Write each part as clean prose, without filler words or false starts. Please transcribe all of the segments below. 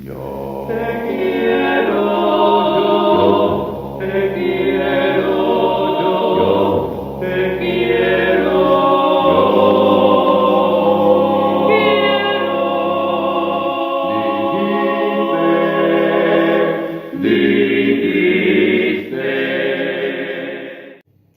Yo te quiero, yo te quiero, yo te quiero, dijiste.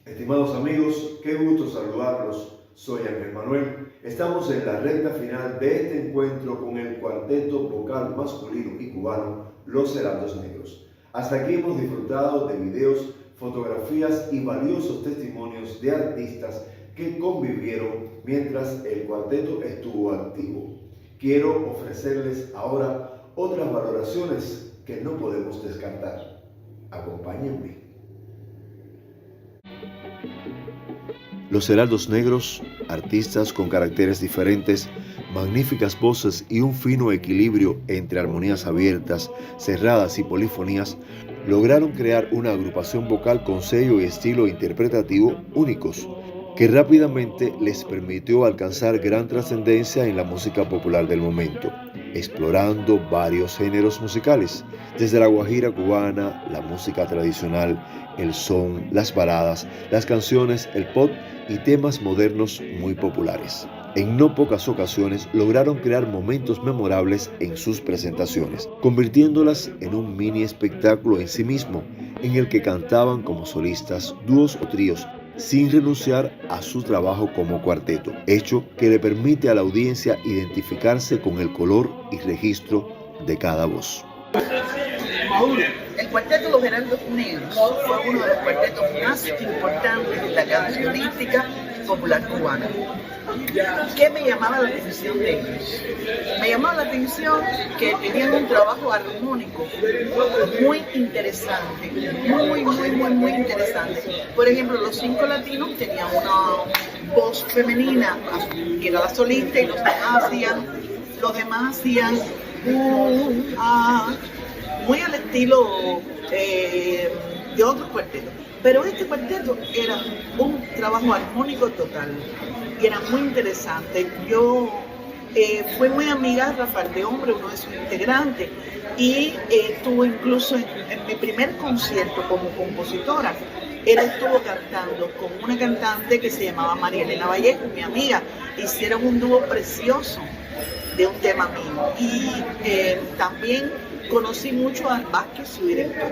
Estimados amigos, qué gusto saludarlos. Soy Ángel Manuel. Estamos en la recta final de este encuentro con el cuarteto vocal masculino y cubano, Los Heraldos Negros. Hasta aquí hemos disfrutado de videos, fotografías y valiosos testimonios de artistas que convivieron mientras el cuarteto estuvo activo. Quiero ofrecerles ahora otras valoraciones que no podemos descartar. Acompáñenme. Los Heraldos Negros, artistas con caracteres diferentes, magníficas voces y un fino equilibrio entre armonías abiertas, cerradas y polifonías, lograron crear una agrupación vocal con sello y estilo interpretativo únicos, que rápidamente les permitió alcanzar gran trascendencia en la música popular del momento, explorando varios géneros musicales, desde la guajira cubana, la música tradicional, el son, las baladas, las canciones, el pop y temas modernos muy populares. En no pocas ocasiones lograron crear momentos memorables en sus presentaciones, convirtiéndolas en un mini espectáculo en sí mismo, en el que cantaban como solistas, dúos o tríos, sin renunciar a su trabajo como cuarteto, hecho que le permite a la audiencia identificarse con el color y registro de cada voz. El cuarteto Los Heraldos Negros fue uno de los cuartetos más importantes de la cancionística popular cubana. ¿Qué me llamaba la atención de ellos? Me llamaba la atención que tenían un trabajo armónico muy interesante, muy interesante. Por ejemplo, los 5 latinos tenían una voz femenina, que era la solista, y los demás hacían muy al estilo de otros cuartetos. Pero este cuarteto era un trabajo armónico total y era muy interesante. Yo fui muy amiga de Rafael de Hombre, uno de sus integrantes, y estuvo incluso en mi primer concierto como compositora. Él estuvo cantando con una cantante que se llamaba María Elena Vallejo, mi amiga. Hicieron un dúo precioso de un tema mío. Y también conocí mucho a Vázquez, su director.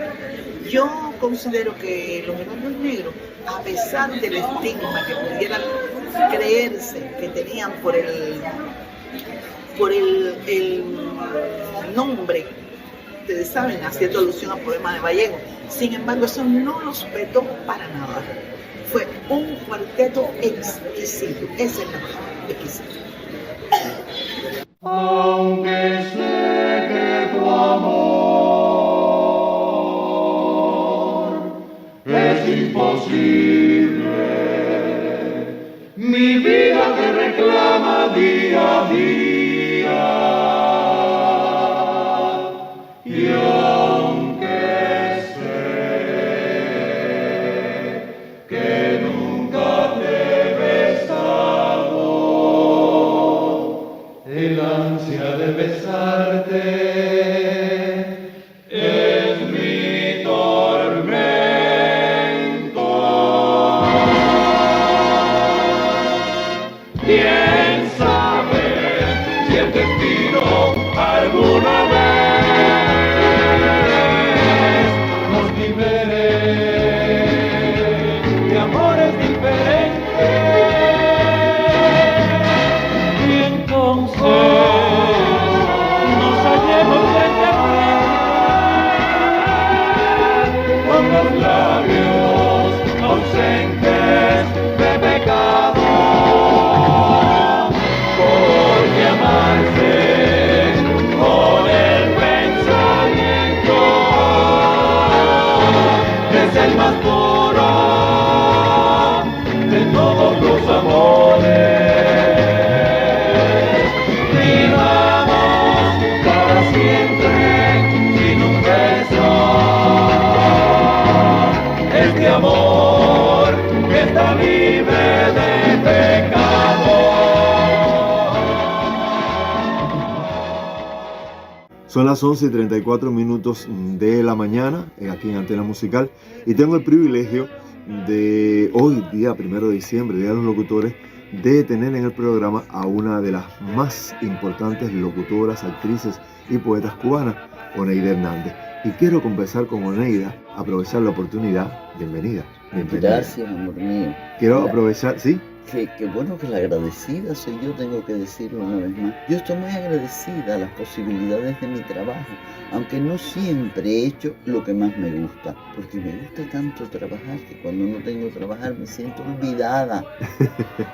Yo considero que Los Heraldos Negros, a pesar del estigma que pudieran creerse que tenían por el nombre, ustedes saben, haciendo alusión al poema de Vallejo, sin embargo, eso no los vetó para nada. Fue un cuarteto exquisito, esa es la verdad, exquisito. Aunque sé que tu amor es imposible, mi vida te reclama día a día. Y aunque sé que nunca te he besado, el ansia de besarte es mi tormento. ¿Quién sabe si el destino alguna vez nos libere de amores diferentes? Y entonces nos hallemos Son las 11:34 de la mañana aquí en Antena Musical y tengo el privilegio de hoy, día 1 de diciembre, Día de los Locutores, de tener en el programa a una de las más importantes locutoras, actrices y poetas cubanas, Oneida Hernández. Y quiero conversar con Oneida, aprovechar la oportunidad. Bienvenida. Gracias, amor mío. Quiero aprovechar, ¿sí? Qué bueno que la agradecida soy yo, tengo que decirlo una vez más. Yo estoy muy agradecida a las posibilidades de mi trabajo, aunque no siempre he hecho lo que más me gusta, porque me gusta tanto trabajar que cuando no tengo que trabajar me siento olvidada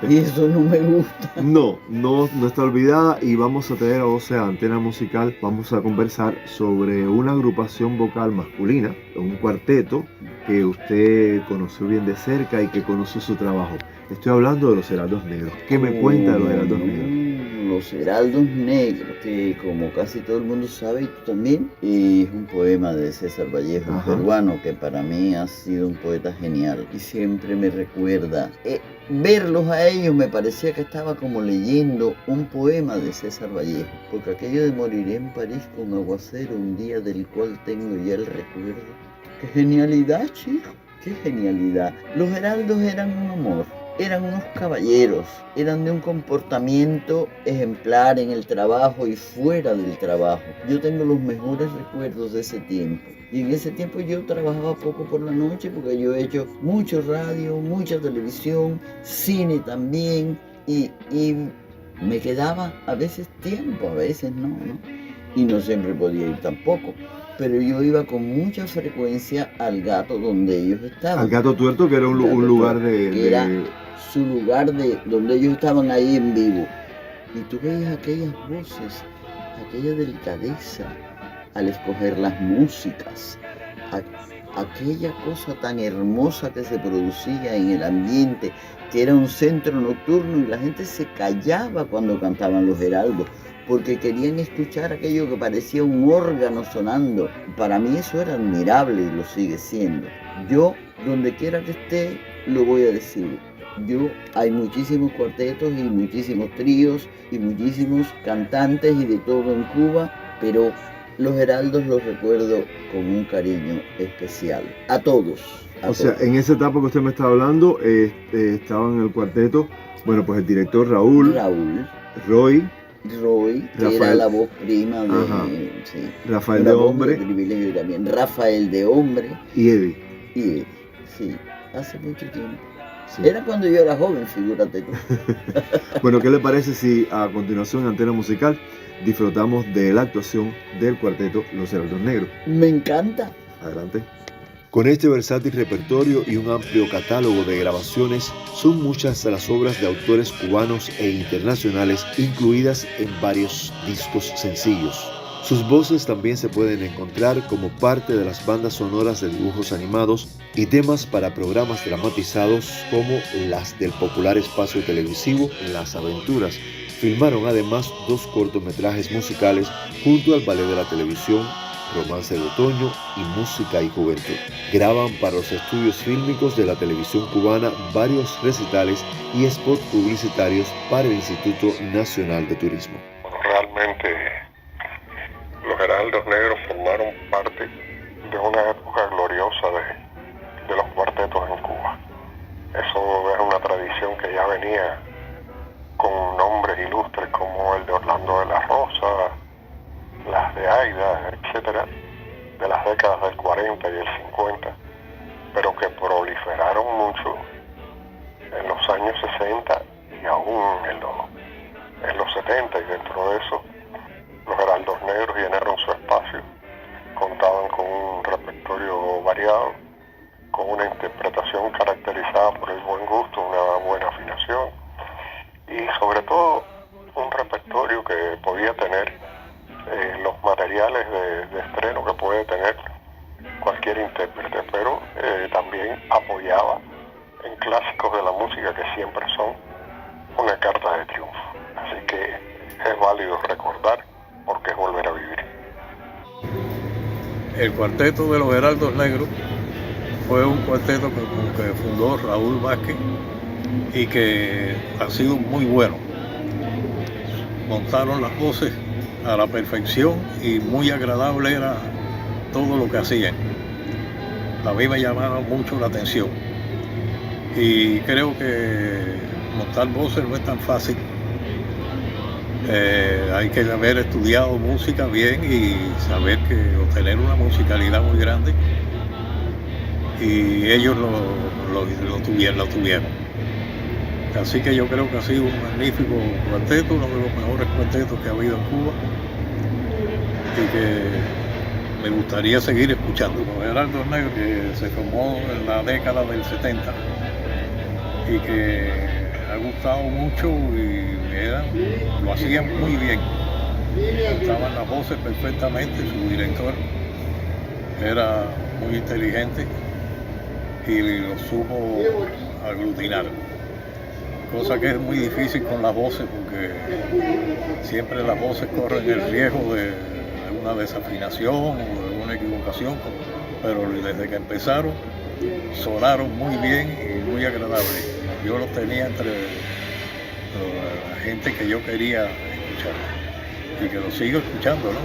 y eso no me gusta. No está olvidada y vamos a tener, o sea, Antena Musical, vamos a conversar sobre una agrupación vocal masculina, un cuarteto que usted conoció bien de cerca y que conoció su trabajo. Estoy hablando de Los Heraldos Negros. ¿Qué me cuenta de Los Heraldos Negros? Los Heraldos Negros, que como casi todo el mundo sabe, y tú también, es un poema de César Vallejo, un peruano, que para mí ha sido un poeta genial y siempre me recuerda. Verlos a ellos me parecía que estaba como leyendo un poema de César Vallejo, porque aquello de moriré en París con aguacero, un día del cual tengo ya el recuerdo. ¡Qué genialidad, chico! ¡Qué genialidad! Los heraldos eran un amor. Eran unos caballeros, eran de un comportamiento ejemplar en el trabajo y fuera del trabajo. Yo tengo los mejores recuerdos de ese tiempo. Y en ese tiempo yo trabajaba poco por la noche porque yo he hecho mucho radio, mucha televisión, cine también. Y me quedaba a veces tiempo, a veces no. Y no siempre podía ir tampoco. Pero yo iba con mucha frecuencia al Gato donde ellos estaban. Al Gato Tuerto, que era un lugar Era su lugar donde ellos estaban ahí en vivo. Y tú veías aquellas voces, aquella delicadeza al escoger las músicas, aquella cosa tan hermosa que se producía en el ambiente, que era un centro nocturno y la gente se callaba cuando cantaban los heraldos, porque querían escuchar aquello que parecía un órgano sonando. Para mí eso era admirable y lo sigue siendo. Yo, donde quiera que esté, lo voy a decir. Hay muchísimos cuartetos y muchísimos tríos y muchísimos cantantes y de todo en Cuba, pero los heraldos los recuerdo con un cariño especial. A todos. O sea, en esa etapa que usted me está hablando, estaba en el cuarteto, bueno, pues el director Raúl. Roy, que era la voz prima de... Sí, Rafael de Hombre. Privilegio también. Rafael de Hombre. Y Eddie, sí, hace mucho tiempo. Sí. Era cuando yo era joven, figúrate tú. Bueno, ¿qué le parece si a continuación en Antena Musical disfrutamos de la actuación del cuarteto Los Heraldos Negros? Me encanta. Adelante. Con este versátil repertorio y un amplio catálogo de grabaciones, son muchas las obras de autores cubanos e internacionales incluidas en varios discos sencillos. Sus voces también se pueden encontrar como parte de las bandas sonoras de dibujos animados y temas para programas dramatizados como las del popular espacio televisivo Las Aventuras. Filmaron además 2 cortometrajes musicales junto al ballet de la televisión Romance de Otoño y Música y Juventud. Graban para los estudios fílmicos de la televisión cubana varios recitales y spots publicitarios para el Instituto Nacional de Turismo. Realmente los Heraldos Negros formaron parte de una época gloriosa de los cuartetos en Cuba. Eso es una tradición que ya venía con nombres ilustres como el de Orlando de la Rosa, las de Aida, etcétera, de las décadas del 40 y el 50, pero que proliferaron mucho en los años 60 y aún en los 70, y dentro de eso los Heraldos Negros llenaron su espacio. Contaban con un repertorio variado, con una interpretación caracterizada por el buen gusto, una buena afinación y sobre todo un repertorio que podía tener los materiales de estreno que puede tener cualquier intérprete, pero también apoyaba en clásicos de la música que siempre son una carta de triunfo. Así que es válido recordar porque es volver a vivir. El cuarteto de los Heraldos Negros fue un cuarteto que fundó Raúl Vázquez y que ha sido muy bueno. Montaron las voces a la perfección y muy agradable era todo lo que hacían. A mí me llamaba mucho la atención y creo que montar voces no es tan fácil. Hay que haber estudiado música bien y saber que tener una musicalidad muy grande, y ellos lo tuvieron. Así que yo creo que ha sido un magnífico cuarteto, uno de los mejores cuartetos que ha habido en Cuba, y que me gustaría seguir escuchando. Los Heraldos Negros, que se formó en la década del 70 y que ha gustado mucho y lo hacían muy bien. Estaban las voces perfectamente, su director era muy inteligente y lo supo aglutinar. Cosa que es muy difícil con las voces, porque siempre las voces corren el riesgo de una desafinación o de una equivocación, pero desde que empezaron sonaron muy bien y muy agradables. Yo los tenía entre la gente que yo quería escuchar y que los sigo escuchando, ¿no?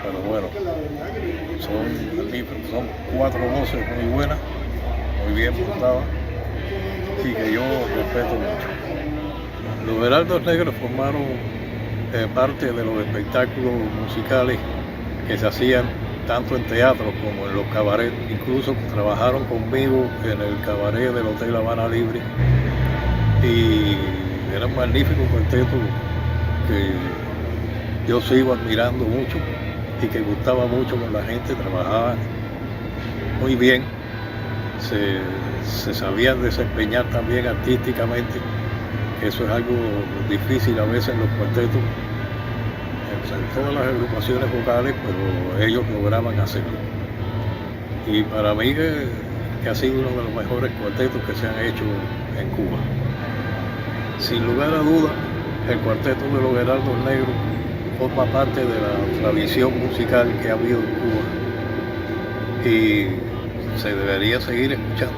Pero bueno, son 4 voces muy buenas, muy bien montadas, y que yo respeto mucho. Los Heraldos Negros formaron parte de los espectáculos musicales que se hacían tanto en teatro como en los cabarets. Incluso trabajaron conmigo en el cabaret del Hotel Habana Libre, y era un magnífico cuarteto que yo sigo admirando mucho y que gustaba mucho con la gente. Trabajaban muy bien, se sabían desempeñar también artísticamente, que eso es algo difícil a veces en los cuartetos, en todas las agrupaciones vocales, pero ellos lograban hacerlo. Y para mí que ha sido uno de los mejores cuartetos que se han hecho en Cuba. Sin lugar a dudas, el cuarteto de los Heraldos Negros forma parte de la tradición musical que ha habido en Cuba y se debería seguir escuchando.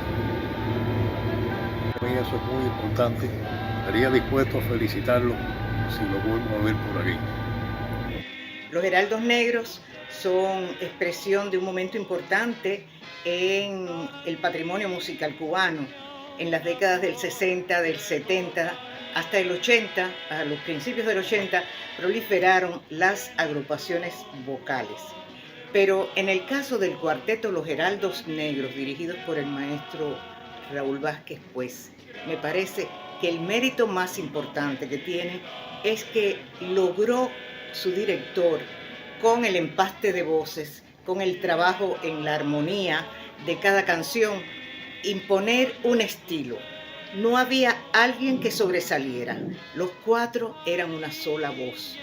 Para mí eso es muy importante. Estaría dispuesto a felicitarlo si lo vuelvo a ver por aquí. Los Heraldos Negros son expresión de un momento importante en el patrimonio musical cubano. En las décadas del 60, del 70, hasta el 80, a los principios del 80, proliferaron las agrupaciones vocales. Pero en el caso del cuarteto Los Heraldos Negros, dirigidos por el maestro Raúl Vázquez, pues me parece que el mérito más importante que tiene es que logró su director, con el empaste de voces, con el trabajo en la armonía de cada canción, imponer un estilo. No había alguien que sobresaliera. Los 4 eran una sola voz.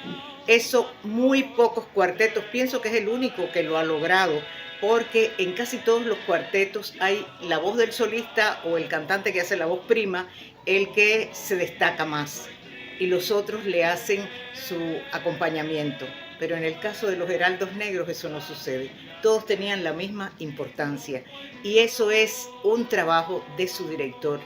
Eso muy pocos cuartetos, pienso que es el único que lo ha logrado, porque en casi todos los cuartetos hay la voz del solista o el cantante que hace la voz prima, el que se destaca más, y los otros le hacen su acompañamiento. Pero en el caso de los Heraldos Negros eso no sucede. Todos tenían la misma importancia, y eso es un trabajo de su director,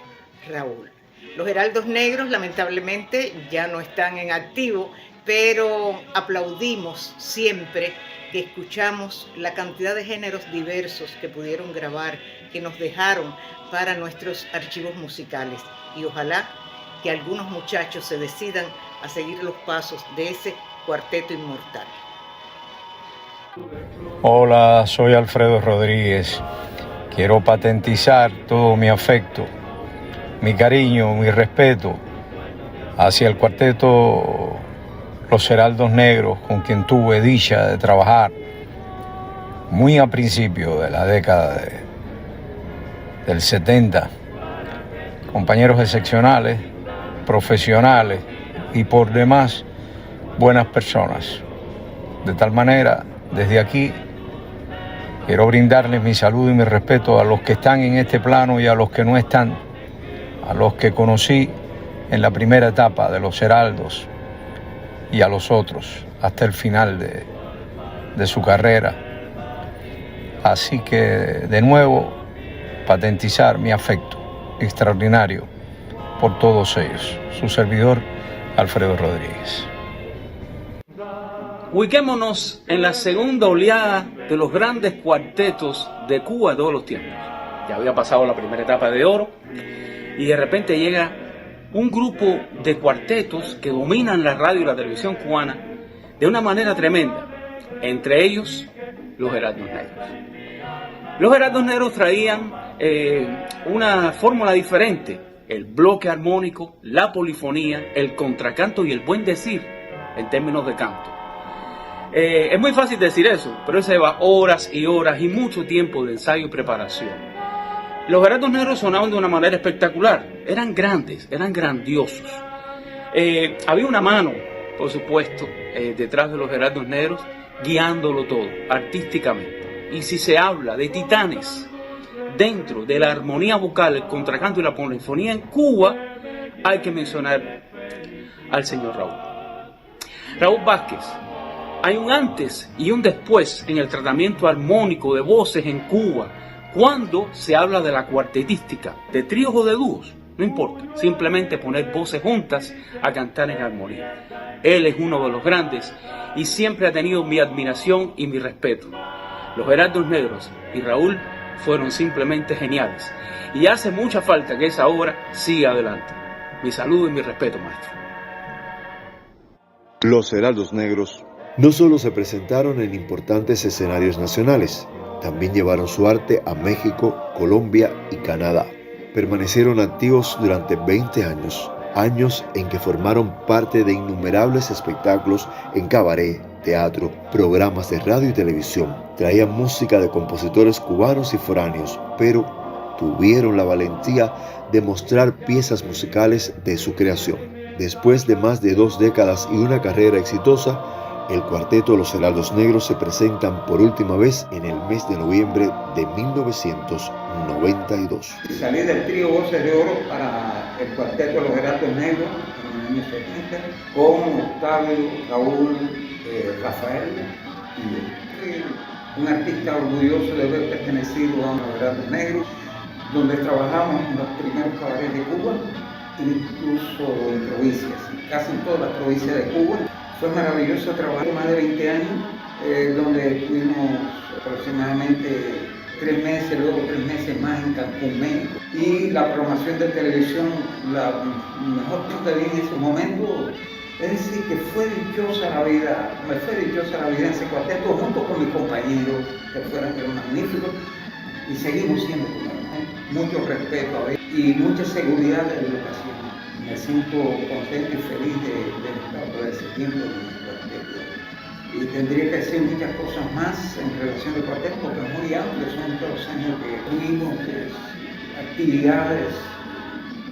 Raúl. Los Heraldos Negros lamentablemente ya no están en activo, pero aplaudimos siempre que escuchamos la cantidad de géneros diversos que pudieron grabar, que nos dejaron para nuestros archivos musicales. Y ojalá que algunos muchachos se decidan a seguir los pasos de ese cuarteto inmortal. Hola, soy Alfredo Rodríguez. Quiero patentizar todo mi afecto, mi cariño, mi respeto hacia el cuarteto Los Heraldos Negros, con quien tuve dicha de trabajar muy a principio de la década del 70. Compañeros excepcionales, profesionales y por demás buenas personas. De tal manera, desde aquí quiero brindarles mi saludo y mi respeto a los que están en este plano y a los que no están, a los que conocí en la primera etapa de Los Heraldos y a los otros hasta el final de su carrera. Así que, de nuevo, patentizar mi afecto extraordinario por todos ellos. Su servidor, Alfredo Rodríguez. Ubiquémonos en la segunda oleada de los grandes cuartetos de Cuba de todos los tiempos. Ya había pasado la primera etapa de oro y de repente llega un grupo de cuartetos que dominan la radio y la televisión cubana de una manera tremenda. Entre ellos, los Heraldos Negros. Los Heraldos Negros traían una fórmula diferente: el bloque armónico, la polifonía, el contracanto y el buen decir en términos de canto. Es muy fácil decir eso, pero eso lleva horas y horas y mucho tiempo de ensayo y preparación. Los Heraldos Negros sonaban de una manera espectacular, eran grandes, eran grandiosos. Había una mano, por supuesto, detrás de los Heraldos Negros, guiándolo todo, artísticamente. Y si se habla de titanes dentro de la armonía vocal, el contracanto y la polifonía en Cuba, hay que mencionar al señor Raúl Vázquez. Hay un antes y un después en el tratamiento armónico de voces en Cuba cuando se habla de la cuartetística, de tríos o de dúos, no importa, simplemente poner voces juntas a cantar en armonía. Él es uno de los grandes y siempre ha tenido mi admiración y mi respeto. Los Heraldos Negros y Raúl fueron simplemente geniales y hace mucha falta que esa obra siga adelante. Mi saludo y mi respeto, maestro. Los Heraldos Negros no solo se presentaron en importantes escenarios nacionales, también llevaron su arte a México, Colombia y Canadá. Permanecieron activos durante 20 años, años en que formaron parte de innumerables espectáculos en cabaret, teatro, programas de radio y televisión. Traían música de compositores cubanos y foráneos, pero tuvieron la valentía de mostrar piezas musicales de su creación. Después de más de 2 décadas y una carrera exitosa, el cuarteto Los Heraldos Negros se presentan por última vez en el mes de noviembre de 1992. Salí del trío Voces de Oro para el cuarteto Los Heraldos Negros en el año 70 con Octavio, Raúl, Rafael y un artista orgulloso de haber pertenecido a Los Heraldos Negros, donde trabajamos en los primeros cabarets de Cuba, incluso en provincias, casi en todas las provincias de Cuba. Fue maravilloso trabajar más de 20 años, donde estuvimos aproximadamente 3 meses, luego 3 meses más en Cancún, México. Y la programación de televisión, la mejor que vi en ese momento, es decir, que fue dichosa la vida en ese cuarteto, junto con mis compañeros, que eran magníficos, y seguimos siendo como hermanos. Mucho respeto a ellos y mucha seguridad de la educación. Me siento contento y feliz de estar todo ese tiempo en el cuarteto. Y tendría que decir muchas cosas más en relación al cuarteto, porque es muy amplio, son todos los años que tuvimos actividades,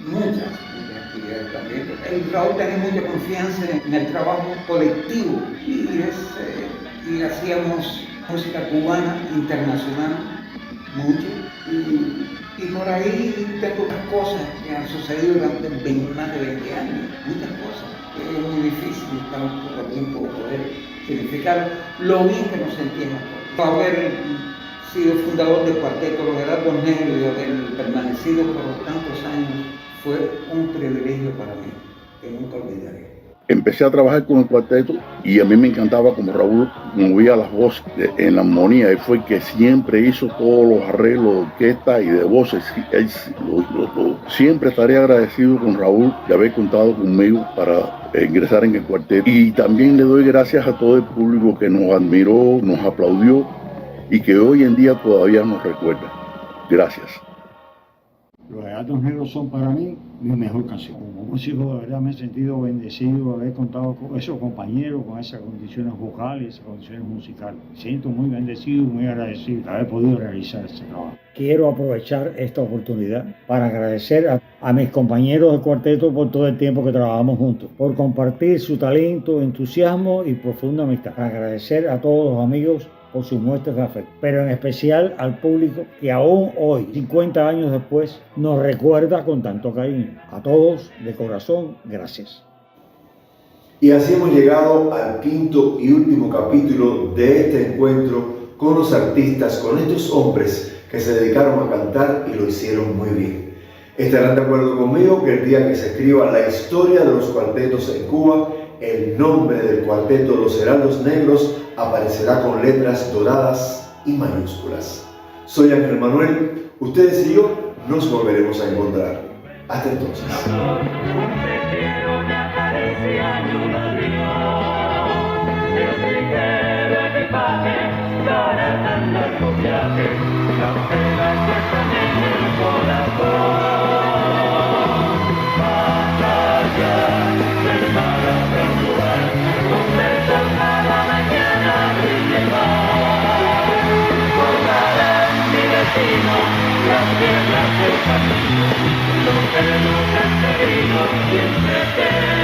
muchas actividades también. El Raúl tenía mucha confianza en el trabajo colectivo y hacíamos música cubana, internacional, mucho. Y por ahí tengo unas cosas que han sucedido durante más de 20 años, muchas cosas. Es muy difícil estar un poco tiempo poder significar lo bien que nos sentimos. Haber sido fundador del cuarteto Los Heraldos Negros y haber permanecido por tantos años fue un privilegio para mí, que nunca olvidaré. Empecé a trabajar con el cuarteto y a mí me encantaba como Raúl movía las voces en la armonía. Él fue el que siempre hizo todos los arreglos de orquesta y de voces. Él siempre estaré agradecido con Raúl de haber contado conmigo para ingresar en el cuarteto. Y también le doy gracias a todo el público que nos admiró, nos aplaudió y que hoy en día todavía nos recuerda. Gracias. Los Heraldos Negros son para mí mi mejor canción. Como músico, de verdad me he sentido bendecido de haber contado con esos compañeros, con esas condiciones vocales, esas condiciones musicales. Me siento muy bendecido y muy agradecido de haber podido realizar este trabajo. Quiero aprovechar esta oportunidad para agradecer a mis compañeros del cuarteto por todo el tiempo que trabajamos juntos, por compartir su talento, entusiasmo y profunda amistad. Agradecer a todos los amigos por sus muestras de afecto, pero en especial al público que aún hoy, 50 años después, nos recuerda con tanto cariño. A todos, de corazón, gracias. Y así hemos llegado al quinto y último capítulo de este encuentro con los artistas, con estos hombres que se dedicaron a cantar y lo hicieron muy bien. Estarán de acuerdo conmigo que el día que se escriba la historia de los cuartetos en Cuba, el nombre del cuarteto Los Heraldos Negros aparecerá con letras doradas y mayúsculas. Soy Ángel Manuel, ustedes y yo nos volveremos a encontrar. Hasta entonces. Las piernas del camino, lo que nunca he querido siempre te